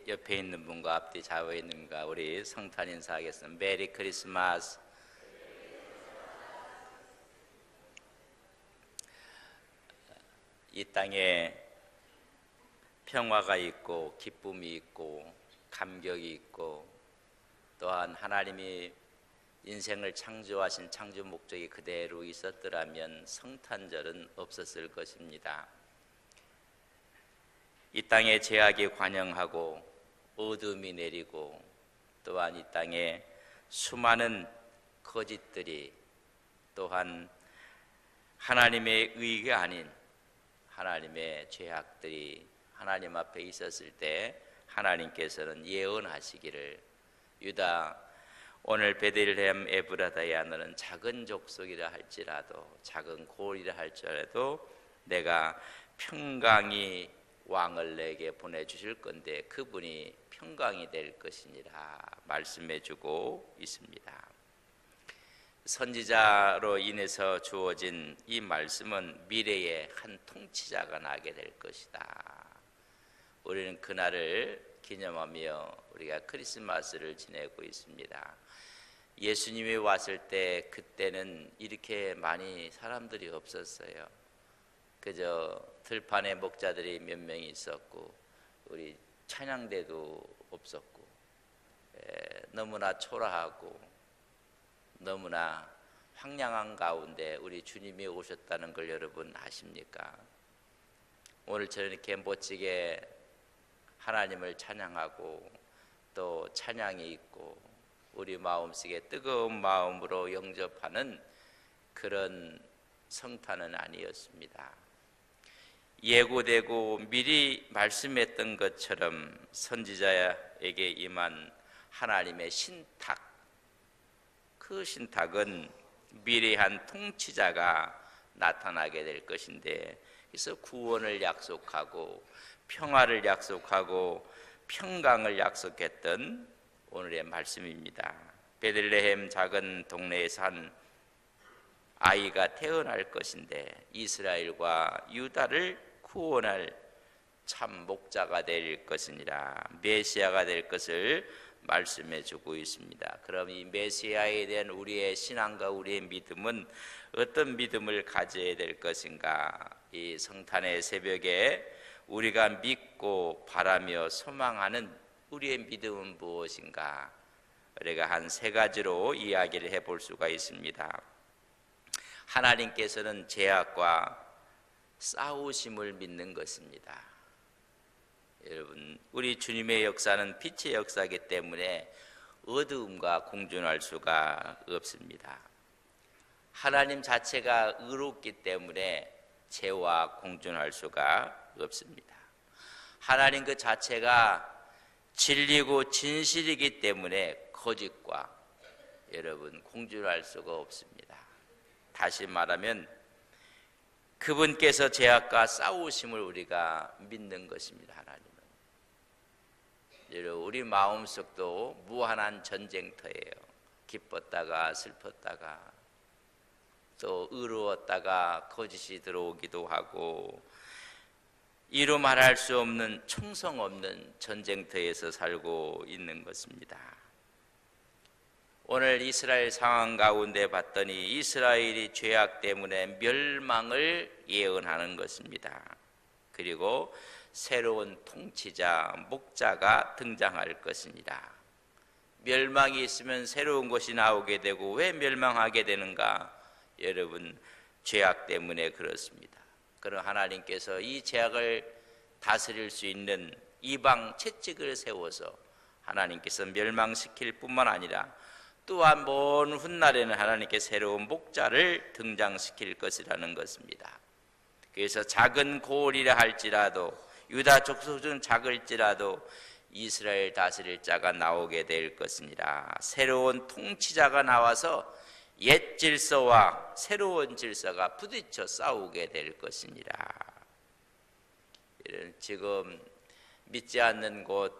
옆에 있는 분과 앞뒤 좌우에 있는 분과 우리 성탄 인사하겠습니다. 메리 크리스마스. 이 땅에 평화가 있고 기쁨이 있고 감격이 있고 또한 하나님이 인생을 창조하신 창조 목적이 그대로 있었더라면 성탄절은 없었을 것입니다. 이 땅에 죄악이 관영하고 어둠이 내리고 또한 이 땅에 수많은 거짓들이 또한 하나님의 의가 아닌 하나님의 죄악들이 하나님 앞에 있었을 때 하나님께서는 예언하시기를 유다 오늘 베들레헴 에브라다야 너는 작은 족속이라 할지라도 작은 고을이라 할지라도 내가 평강이 왕을 내게 보내주실 건데 그분이 평강이 될 것이니라 말씀해 주고 있습니다. 선지자로 인해서 주어진 이 말씀은 미래의 한 통치자가 나게 될 것이다. 우리는 그날을 기념하며 우리가 크리스마스를 지내고 있습니다. 예수님이 왔을 때 그때는 이렇게 많이 사람들이 없었어요. 그저 들판에 목자들이 몇 명이 있었고 우리 찬양대도 없었고 너무나 초라하고 너무나 황량한 가운데 우리 주님이 오셨다는 걸 여러분 아십니까? 오늘 저는 이렇게 멋지게 하나님을 찬양하고 또 찬양이 있고 우리 마음속에 뜨거운 마음으로 영접하는 그런 성탄은 아니었습니다. 예고되고 미리 말씀했던 것처럼 선지자에게 임한 하나님의 신탁, 그 신탁은 미래한 통치자가 나타나게 될 것인데 그래서 구원을 약속하고 평화를 약속하고 평강을 약속했던 오늘의 말씀입니다. 베들레헴 작은 동네에서 한 아이가 태어날 것인데 이스라엘과 유다를 구원할 참 목자가 될 것이니라 메시아가 될 것을 말씀해 주고 있습니다. 그럼 이 메시아에 대한 우리의 신앙과 우리의 믿음은 어떤 믿음을 가져야 될 것인가? 이 성탄의 새벽에 우리가 믿고 바라며 소망하는 우리의 믿음은 무엇인가? 우리가 한 세 가지로 이야기를 해볼 수가 있습니다. 하나님께서는 죄악과 싸우심을 믿는 것입니다. 여러분, 우리 주님의 역사는 빛의 역사이기 때문에 어두움과 공존할 수가 없습니다. 하나님 자체가 의롭기 때문에 죄와 공존할 수가 없습니다. 하나님 그 자체가 진리고 진실이기 때문에 거짓과 여러분 공존할 수가 없습니다. 다시 말하면 그분께서 죄악과 싸우심을 우리가 믿는 것입니다. 하나님은 여러분 우리 마음속도 무한한 전쟁터예요. 기뻤다가 슬펐다가 또 의로웠다가 거짓이 들어오기도 하고 이루 말할 수 없는 총성 없는 전쟁터에서 살고 있는 것입니다. 오늘 이스라엘 상황 가운데 봤더니 이스라엘이 죄악 때문에 멸망을 예언하는 것입니다. 그리고 새로운 통치자, 목자가 등장할 것입니다. 멸망이 있으면 새로운 것이 나오게 되고 왜 멸망하게 되는가? 여러분 죄악 때문에 그렇습니다. 그럼 하나님께서 이 죄악을 다스릴 수 있는 이방 채찍을 세워서 하나님께서 멸망시킬 뿐만 아니라 또한 먼 훗날에는 하나님께 새로운 목자를 등장시킬 것이라는 것입니다. 그래서 작은 고을이라 할지라도 유다 족속은 작을지라도 이스라엘 다스릴 자가 나오게 될 것이니라. 새로운 통치자가 나와서 옛 질서와 새로운 질서가 부딪혀 싸우게 될 것이니라. 지금 믿지 않는 곳,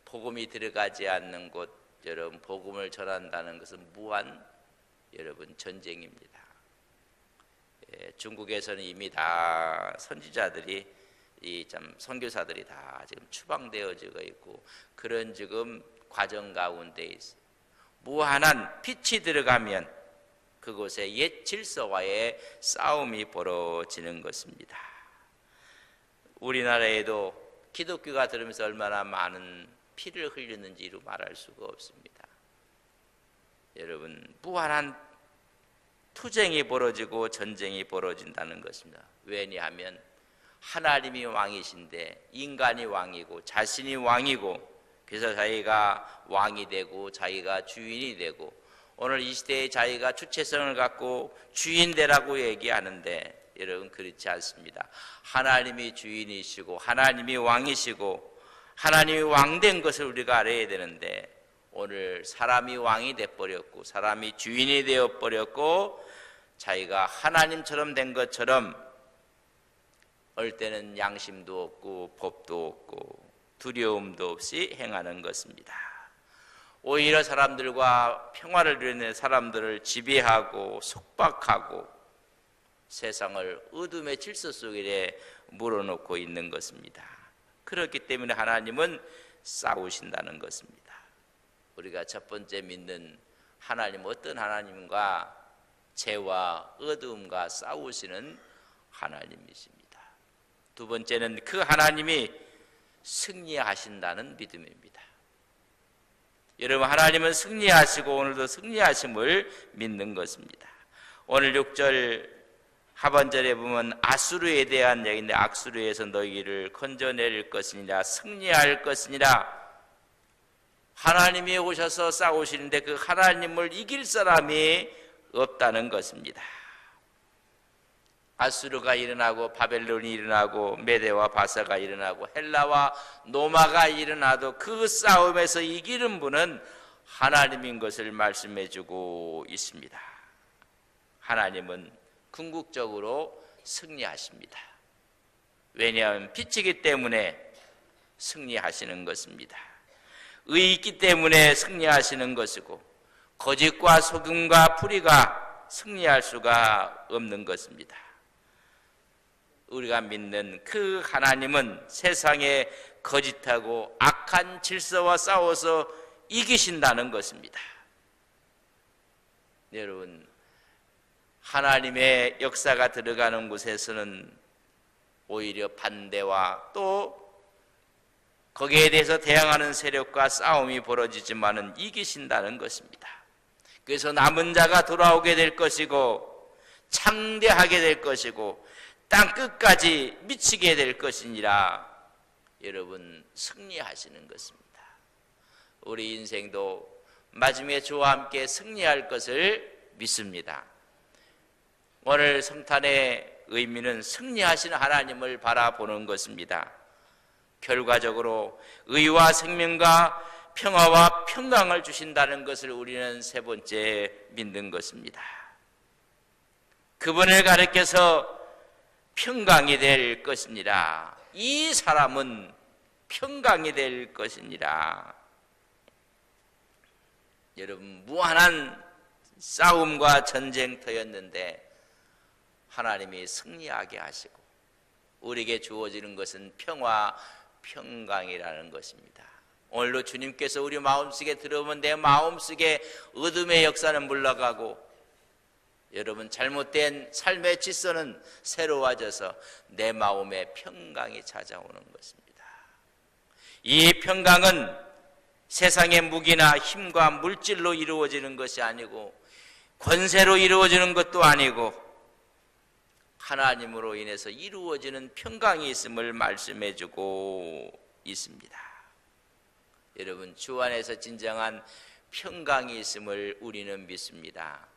복음이 들어가지 않는 곳, 여러분 복음을 전한다는 것은 무한 여러분 전쟁입니다. 중국에서는 이미 다 선지자들이 이 참 선교사들이 다 지금 추방되어지고 있고 그런 지금 과정 가운데 있어요. 무한한 빛이 들어가면 그곳에 옛 질서와의 싸움이 벌어지는 것입니다. 우리나라에도 기독교가 들으면서 얼마나 많은 피를 흘렸는지로 말할 수가 없습니다. 여러분, 무한한 투쟁이 벌어지고 전쟁이 벌어진다는 것입니다. 왜냐하면 하나님이 왕이신데 인간이 왕이고 자신이 왕이고 그래서 자기가 왕이 되고 자기가 주인이 되고 오늘 이 시대에 자기가 주체성을 갖고 주인 되라고 얘기하는데 여러분 그렇지 않습니다. 하나님이 주인이시고 하나님이 왕이시고 하나님이 왕된 것을 우리가 알아야 되는데 오늘 사람이 왕이 되어버렸고 사람이 주인이 되어버렸고 자기가 하나님처럼 된 것처럼 어릴 때는 양심도 없고 법도 없고 두려움도 없이 행하는 것입니다. 오히려 사람들과 평화를 누리는 사람들을 지배하고 속박하고 세상을 어둠의 질서 속에 물어놓고 있는 것입니다. 그렇기 때문에 하나님은 싸우신다는 것입니다. 우리가 첫 번째 믿는 하나님 어떤 하나님과 죄와 어두움과 싸우시는 하나님이십니다. 두 번째는 그 하나님이 승리하신다는 믿음입니다. 여러분 하나님은 승리하시고 오늘도 승리하심을 믿는 것입니다. 오늘 6절 하반절에 보면 아수르에 대한 얘기인데 아수르에서 너희를 건져내릴 것이니라 승리할 것이니라. 하나님이 오셔서 싸우시는데 그 하나님을 이길 사람이 없다는 것입니다. 아수르가 일어나고 바벨론이 일어나고 메대와 바사가 일어나고 헬라와 노마가 일어나도 그 싸움에서 이기는 분은 하나님인 것을 말씀해주고 있습니다. 하나님은 궁극적으로 승리하십니다. 왜냐하면 빛이기 때문에 승리하시는 것입니다. 의이 있기 때문에 승리하시는 것이고 거짓과 속임과 불의가 승리할 수가 없는 것입니다. 우리가 믿는 그 하나님은 세상에 거짓하고 악한 질서와 싸워서 이기신다는 것입니다. 여러분, 하나님의 역사가 들어가는 곳에서는 오히려 반대와 또 거기에 대해서 대항하는 세력과 싸움이 벌어지지만은 이기신다는 것입니다. 그래서 남은 자가 돌아오게 될 것이고 창대하게 될 것이고 땅 끝까지 미치게 될 것이니라. 여러분 승리하시는 것입니다. 우리 인생도 마지막에 주와 함께 승리할 것을 믿습니다. 오늘 성탄의 의미는 승리하시는 하나님을 바라보는 것입니다. 결과적으로 의와 생명과 평화와 평강을 주신다는 것을 우리는 세 번째 믿는 것입니다. 그분을 가리켜서 평강이 될 것이니라. 이 사람은 평강이 될 것이니라. 여러분 무한한 싸움과 전쟁터였는데 하나님이 승리하게 하시고 우리에게 주어지는 것은 평화, 평강이라는 것입니다. 오늘도 주님께서 우리 마음속에 들어오면 내 마음속에 어둠의 역사는 물러가고 여러분 잘못된 삶의 질서는 새로워져서 내 마음에 평강이 찾아오는 것입니다. 이 평강은 세상의 무기나 힘과 물질로 이루어지는 것이 아니고 권세로 이루어지는 것도 아니고 하나님으로 인해서 이루어지는 평강이 있음을 말씀해주고 있습니다. 여러분 주 안에서 진정한 평강이 있음을 우리는 믿습니다.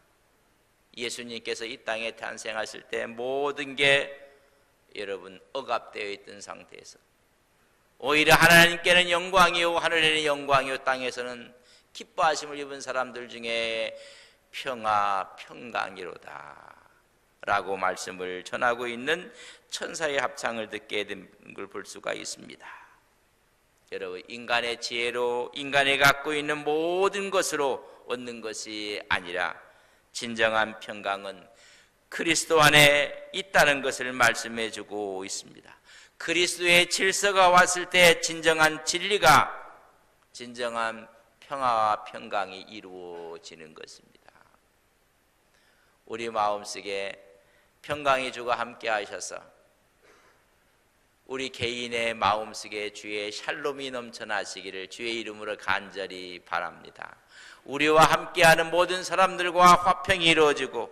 예수님께서 이 땅에 탄생하실 때 모든 게 여러분 억압되어 있던 상태에서 오히려 하나님께는 영광이요 하늘에는 영광이요 땅에서는 기뻐하심을 입은 사람들 중에 평화 평강이로다 라고 말씀을 전하고 있는 천사의 합창을 듣게 된 걸 볼 수가 있습니다. 여러분 인간의 지혜로 인간이 갖고 있는 모든 것으로 얻는 것이 아니라 진정한 평강은 그리스도 안에 있다는 것을 말씀해 주고 있습니다. 그리스도의 질서가 왔을 때 진정한 진리가, 진정한 평화와 평강이 이루어지는 것입니다. 우리 마음속에 평강의 주가 함께 하셔서 우리 개인의 마음속에 주의 샬롬이 넘쳐나시기를 주의 이름으로 간절히 바랍니다. 우리와 함께하는 모든 사람들과 화평이 이루어지고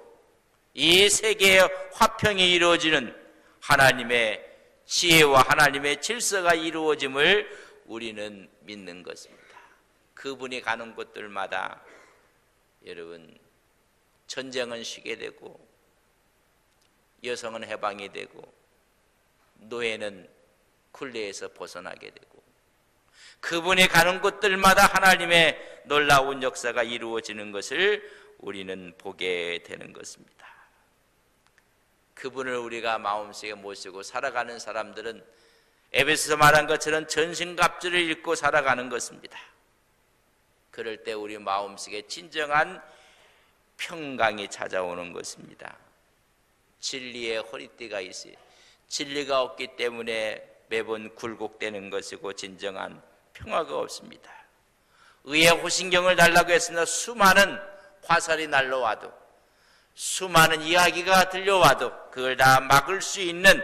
이 세계의 화평이 이루어지는 하나님의 지혜와 하나님의 질서가 이루어짐을 우리는 믿는 것입니다. 그분이 가는 곳들마다 여러분 전쟁은 쉬게 되고 여성은 해방이 되고 노예는 굴레에서 벗어나게 되고 그분이 가는 곳들마다 하나님의 놀라운 역사가 이루어지는 것을 우리는 보게 되는 것입니다. 그분을 우리가 마음속에 모시고 살아가는 사람들은 에베소서 말한 것처럼 전신갑주를 입고 살아가는 것입니다. 그럴 때 우리 마음속에 진정한 평강이 찾아오는 것입니다. 진리의 허리띠가 있어요. 진리가 없기 때문에 매번 굴곡되는 것이고 진정한 평화가 없습니다. 의의 호신경을 달라고 했으나 수많은 화살이 날라와도 수많은 이야기가 들려와도 그걸 다 막을 수 있는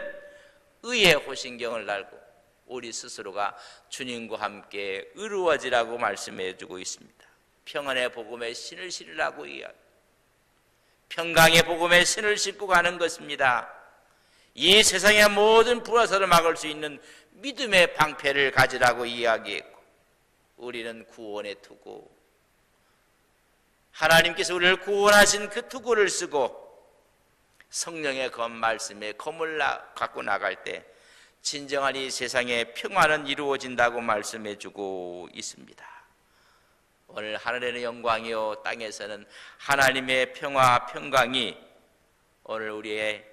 의의 호신경을 달고 우리 스스로가 주님과 함께 의로워지라고 말씀해 주고 있습니다. 평안의 복음에 신을 신으라고 이야기, 평강의 복음에 신을 싣고 가는 것입니다. 이 세상의 모든 불화살을 막을 수 있는 믿음의 방패를 가지라고 이야기했고 우리는 구원의 투구, 하나님께서 우리를 구원하신 그 투구를 쓰고 성령의 검 말씀에 검을 갖고 나갈 때 진정한 이 세상의 평화는 이루어진다고 말씀해 주고 있습니다. 오늘 하늘에는 영광이요 땅에서는 하나님의 평화 평강이 오늘 우리의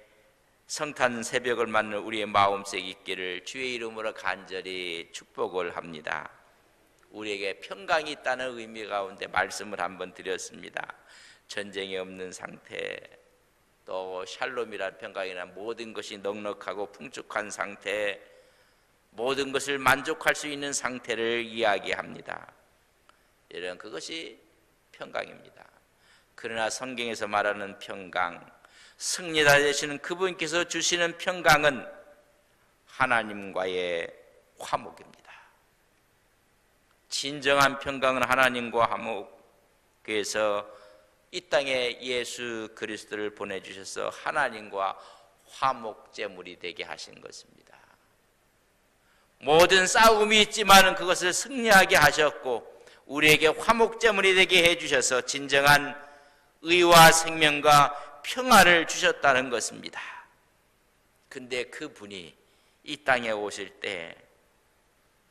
성탄 새벽을 맞는 우리의 마음속에 있기를 주의 이름으로 간절히 축복을 합니다. 우리에게 평강이 있다는 의미 가운데 말씀을 한번 드렸습니다. 전쟁이 없는 상태, 또 샬롬이란 평강이란 모든 것이 넉넉하고 풍족한 상태, 모든 것을 만족할 수 있는 상태를 이야기합니다. 이런 그것이 평강입니다. 그러나 성경에서 말하는 평강, 승리자 되시는 그분께서 주시는 평강은 하나님과의 화목입니다. 진정한 평강은 하나님과 화목에서 이 땅에 예수 그리스도를 보내주셔서 하나님과 화목제물이 되게 하신 것입니다. 모든 싸움이 있지만 그것을 승리하게 하셨고 우리에게 화목제물이 되게 해주셔서 진정한 의와 생명과 평화를 주셨다는 것입니다. 근데 그분이 이 땅에 오실 때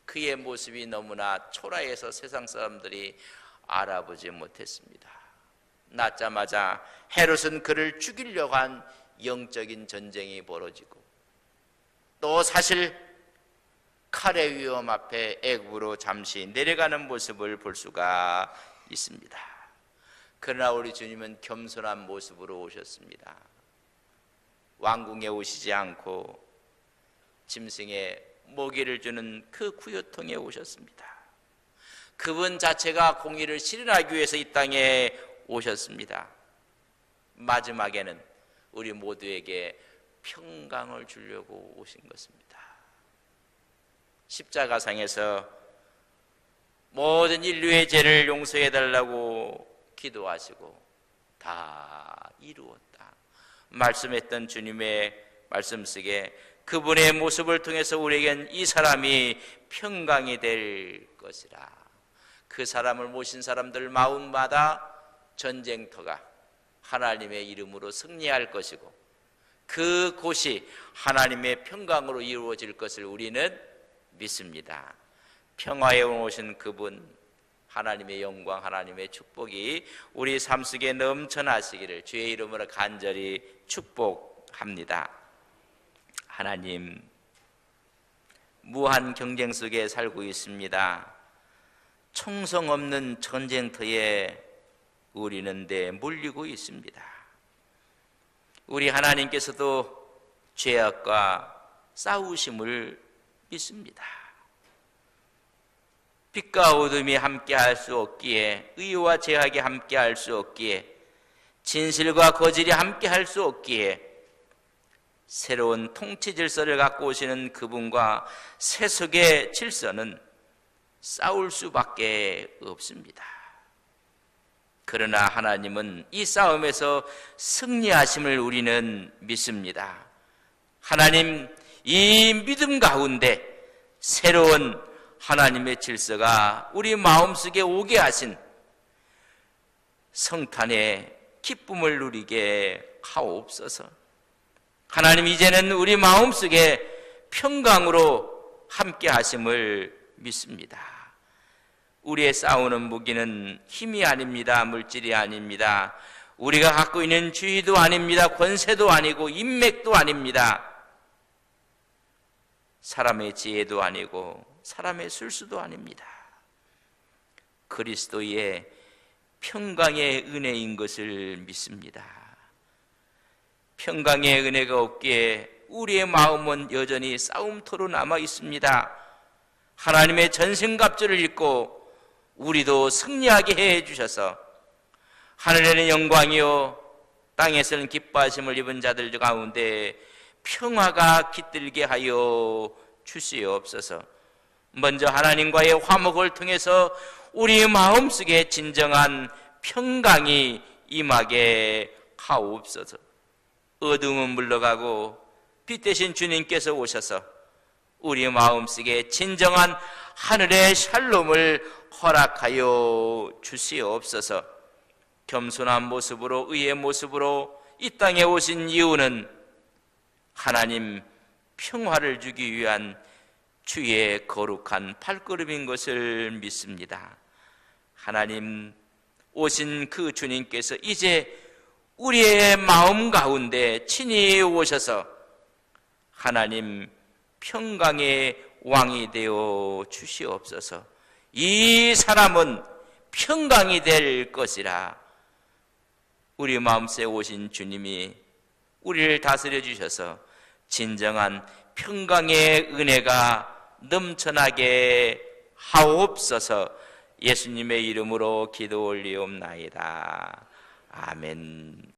그의 모습이 너무나 초라해서 세상 사람들이 알아보지 못했습니다. 낳자마자 헤롯은 그를 죽이려고 한 영적인 전쟁이 벌어지고 또 사실 칼의 위험 앞에 애굽으로 잠시 내려가는 모습을 볼 수가 있습니다. 그러나 우리 주님은 겸손한 모습으로 오셨습니다. 왕궁에 오시지 않고 짐승의 먹이를 주는 그 구유통에 오셨습니다. 그분 자체가 공의를 실현하기 위해서 이 땅에 오셨습니다. 마지막에는 우리 모두에게 평강을 주려고 오신 것입니다. 십자가상에서 모든 인류의 죄를 용서해 달라고 기도하시고 다 이루었다 말씀했던 주님의 말씀 속에 그분의 모습을 통해서 우리에겐 이 사람이 평강이 될 것이라. 그 사람을 모신 사람들 마음마다 전쟁터가 하나님의 이름으로 승리할 것이고 그 곳이 하나님의 평강으로 이루어질 것을 우리는 믿습니다. 평화에 오신 그분, 하나님의 영광, 하나님의 축복이 우리 삶 속에 넘쳐나시기를 주의 이름으로 간절히 축복합니다. 하나님, 무한 경쟁 속에 살고 있습니다. 총성 없는 전쟁터에 우리는 물리고 있습니다. 우리 하나님께서도 죄악과 싸우심을 믿습니다. 빛과 어둠이 함께할 수 없기에, 의와 죄악이 함께할 수 없기에, 진실과 거짓이 함께할 수 없기에 새로운 통치 질서를 갖고 오시는 그분과 세속의 질서는 싸울 수밖에 없습니다. 그러나 하나님은 이 싸움에서 승리하심을 우리는 믿습니다. 하나님, 이 믿음 가운데 새로운 하나님의 질서가 우리 마음속에 오게 하신 성탄의 기쁨을 누리게 하옵소서. 하나님, 이제는 우리 마음속에 평강으로 함께 하심을 믿습니다. 우리의 싸우는 무기는 힘이 아닙니다. 물질이 아닙니다. 우리가 갖고 있는 지위도 아닙니다. 권세도 아니고 인맥도 아닙니다. 사람의 지혜도 아니고 사람의 술수도 아닙니다. 그리스도의 평강의 은혜인 것을 믿습니다. 평강의 은혜가 없기에 우리의 마음은 여전히 싸움터로 남아 있습니다. 하나님의 전승갑주를 입고 우리도 승리하게 해 주셔서 하늘에는 영광이요 땅에서는 기뻐하심을 입은 자들 가운데 평화가 깃들게 하여 주시옵소서. 먼저 하나님과의 화목을 통해서 우리 마음속에 진정한 평강이 임하게 하옵소서. 어둠은 물러가고 빛 대신 주님께서 오셔서 우리 마음속에 진정한 하늘의 샬롬을 허락하여 주시옵소서. 겸손한 모습으로, 의의 모습으로 이 땅에 오신 이유는 하나님 평화를 주기 위한 주의 거룩한 발걸음인 것을 믿습니다. 하나님, 오신 그 주님께서 이제 우리의 마음 가운데 친히 오셔서 하나님 평강의 왕이 되어 주시옵소서. 이 사람은 평강이 될 것이라. 우리 마음속에 오신 주님이 우리를 다스려 주셔서 진정한 평강의 은혜가 넘쳐나게 하옵소서. 예수님의 이름으로 기도 올리옵나이다. 아멘.